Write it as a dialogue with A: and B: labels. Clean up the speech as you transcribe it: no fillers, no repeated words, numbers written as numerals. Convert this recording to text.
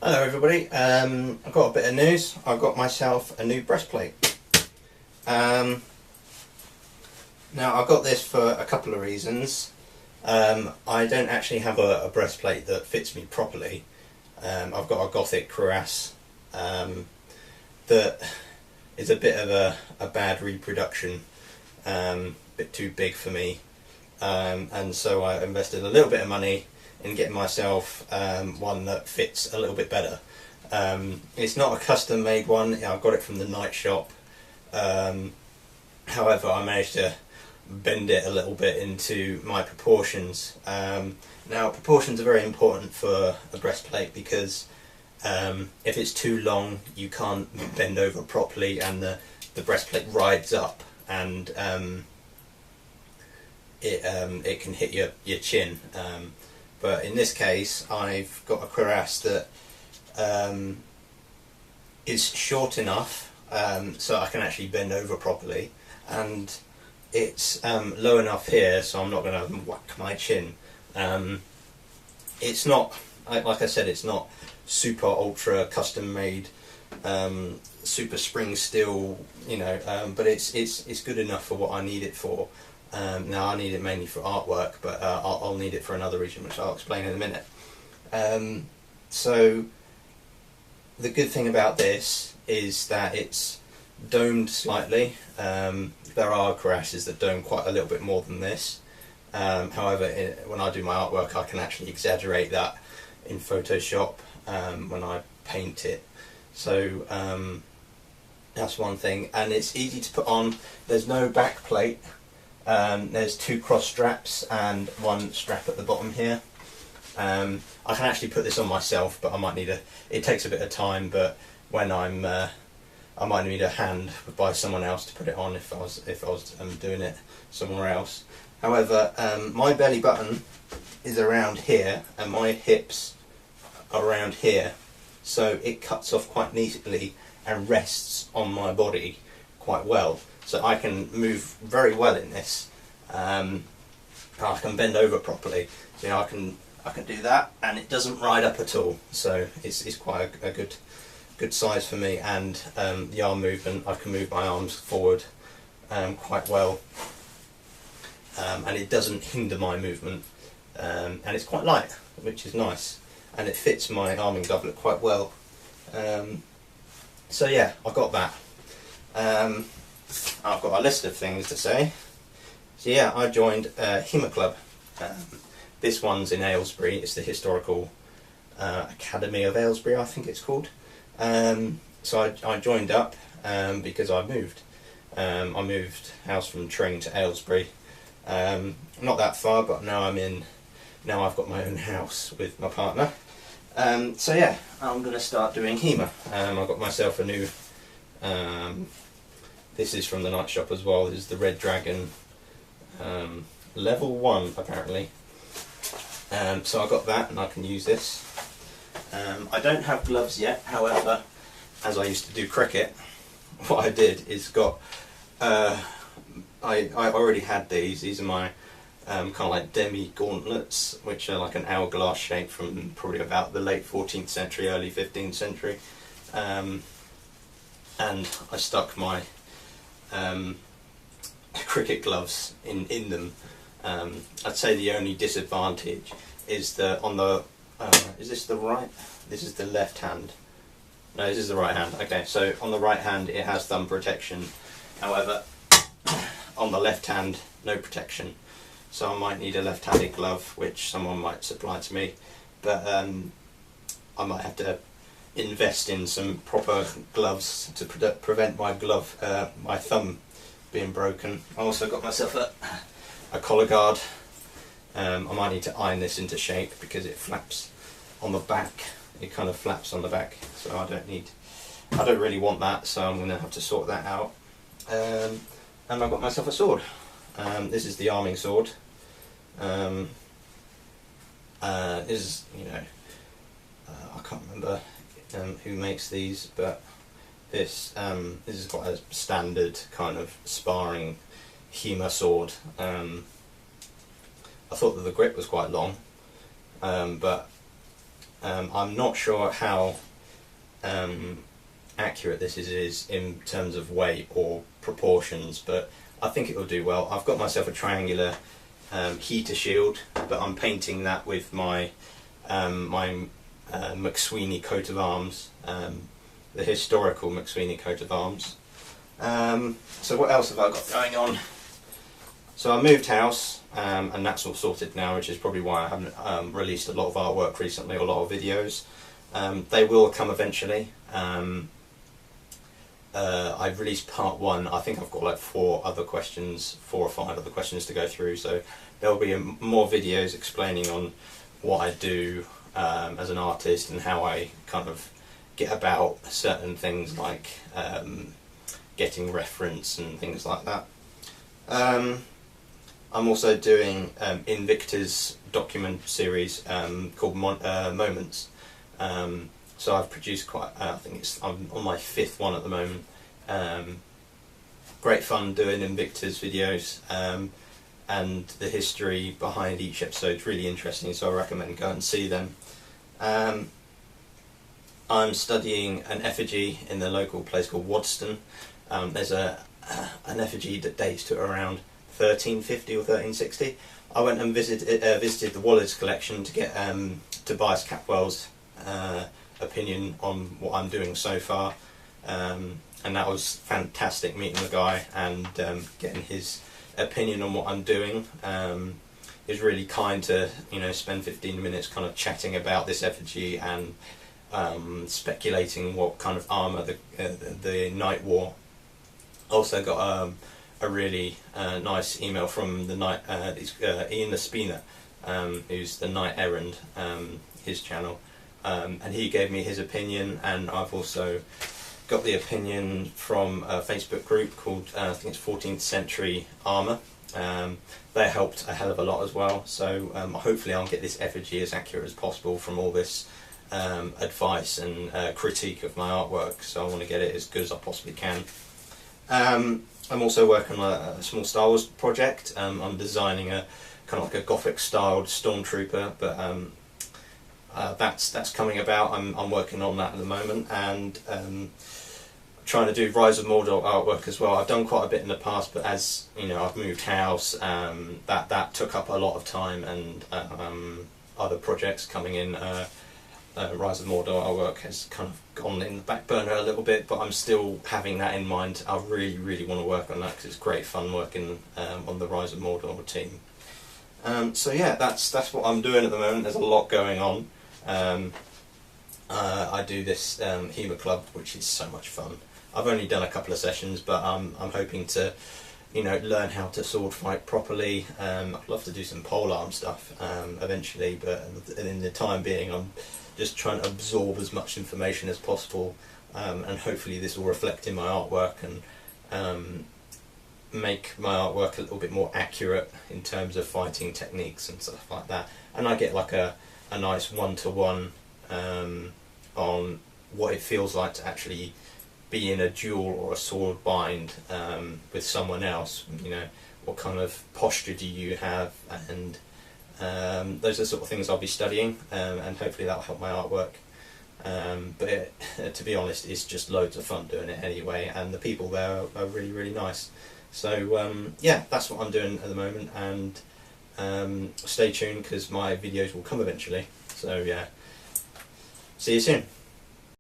A: Hello everybody, I've got a bit of news. I've got myself a new breastplate. Now I've got this for a couple of reasons. I don't actually have a breastplate that fits me properly. I've got a Gothic cuirass that is a bit of a bad reproduction, a bit too big for me, and so I invested a little bit of money in getting myself one that fits a little bit better. It's not a custom made one, I've got it from the Knyght shop. However, I managed to bend it a little bit into my proportions. Now proportions are very important for a breastplate because if it's too long you can't bend over properly and the breastplate rides up and it can hit your chin. But in this case I've got a cuirass that is short enough so I can actually bend over properly, and it's low enough here so I'm not going to whack my chin. It's not, like I said, it's not super ultra custom made, super spring steel, but it's good enough for what I need it for. Now I need it mainly for artwork, but I'll need it for another reason which I'll explain in a minute. So the good thing about this is that it's domed slightly. There are cuirasses that dome quite a little bit more than this. However, when I do my artwork I can actually exaggerate that in Photoshop when I paint it. So that's one thing, and it's easy to put on. There's no back plate. There's two cross straps and one strap at the bottom here. I can actually put this on myself, but I might need it takes a bit of time, but when I might need a hand by someone else to put it on if I was doing it somewhere else. However, my belly button is around here and my hips are around here, so it cuts off quite neatly and rests on my body quite well. So I can move very well in this. I can bend over properly. So I can do that, and it doesn't ride up at all. So it's quite a good size for me. And the arm movement, I can move my arms forward quite well, and it doesn't hinder my movement. And it's quite light, which is nice, and it fits my arming doublet quite well. So yeah, I've got that. I've got a list of things to say. So yeah, I joined HEMA Club. This one's in Aylesbury. It's the Historical Academy of Aylesbury, I think it's called. So I joined up because I moved. I moved house from Tring to Aylesbury. Not that far, but now I've got my own house with my partner. So yeah, I'm going to start doing HEMA. I've got myself a new. This is from the Knyght shop as well. This is the Red Dragon level 1 apparently. So I got that and I can use this. I don't have gloves yet, however, as I used to do cricket, what I did is got, I already had these. These are my kind of like demi gauntlets, which are like an hourglass shape from probably about the late 14th century, early 15th century. And I stuck my cricket gloves in them. I'd say the only disadvantage is that on the is this the right? This is the left hand. No, this is the right hand. Okay, so on the right hand it has thumb protection. However, on the left hand, no protection. So I might need a left-handed glove, which someone might supply to me. But I might have to invest in some proper gloves to prevent my my thumb being broken. I also got myself a collar guard. I might need to iron this into shape because it flaps on the back. It kind of flaps on the back, so I don't really want that, so I'm going to have to sort that out. And I've got myself a sword. This is the arming sword. This is, I can't remember who makes these, but this is quite a standard kind of sparring HEMA sword. I thought that the grip was quite long, but I'm not sure how accurate this is in terms of weight or proportions, but I think it will do well. I've got myself a triangular heater shield, but I'm painting that with my McSweeney coat of arms, the historical McSweeney coat of arms. So what else have I got going on? So I moved house, and that's all sorted now, which is probably why I haven't released a lot of artwork recently, or a lot of videos. They will come eventually. I've released part 1. I think I've got like 4 or 5 other questions to go through, so there'll be more videos explaining on what I do as an artist and how I kind of get about certain things, like getting reference and things like that. I'm also doing Invictas document series called Moments. So I've produced quite, I think I'm on my 5th one at the moment. Great fun doing Invictas videos, and the history behind each episode is really interesting, so I recommend go and see them. I'm studying an effigy in the local place called Wadston. There's an effigy that dates to around 1350 or 1360. I went and visited the Waller's collection to get Tobias Capwell's opinion on what I'm doing so far, and that was fantastic, meeting the guy and getting his opinion on what I'm doing. He was really kind to, you know, spend 15 minutes kind of chatting about this effigy and speculating what kind of armour the Knight wore. Also got a really nice email from the Knight, Ian the Spina, who's the Knyght Errant, his channel, and he gave me his opinion, and I've also got the opinion from a Facebook group called I think it's 14th Century Armour. They helped a hell of a lot as well, so hopefully I'll get this effigy as accurate as possible from all this advice and critique of my artwork, so I want to get it as good as I possibly can. I'm also working on a small Star Wars project. I'm designing a kind of like a Gothic styled stormtrooper, but that's coming about. I'm working on that at the moment, and trying to do Rise of Mordor artwork as well. I've done quite a bit in the past, but as you know, I've moved house. That took up a lot of time, and other projects coming in. Rise of Mordor artwork has kind of gone in the back burner a little bit, but I'm still having that in mind. I really want to work on that because it's great fun working on the Rise of Mordor team. So yeah, that's what I'm doing at the moment. There's a lot going on. I do this HEMA club, which is so much fun. I've only done a couple of sessions, but I'm hoping to, you know, learn how to sword fight properly. I'd love to do some polearm stuff eventually, but in the time being, I'm just trying to absorb as much information as possible, and hopefully this will reflect in my artwork and make my artwork a little bit more accurate in terms of fighting techniques and stuff like that. And I get like a nice one-to-one on what it feels like to actually be in a duel or a sword bind with someone else. You know, what kind of posture do you have, and those are the sort of things I'll be studying, and hopefully that'll help my artwork. But to be honest, it's just loads of fun doing it anyway, and the people there are really nice. So yeah, that's what I'm doing at the moment, and stay tuned because my videos will come eventually. So yeah, see you soon.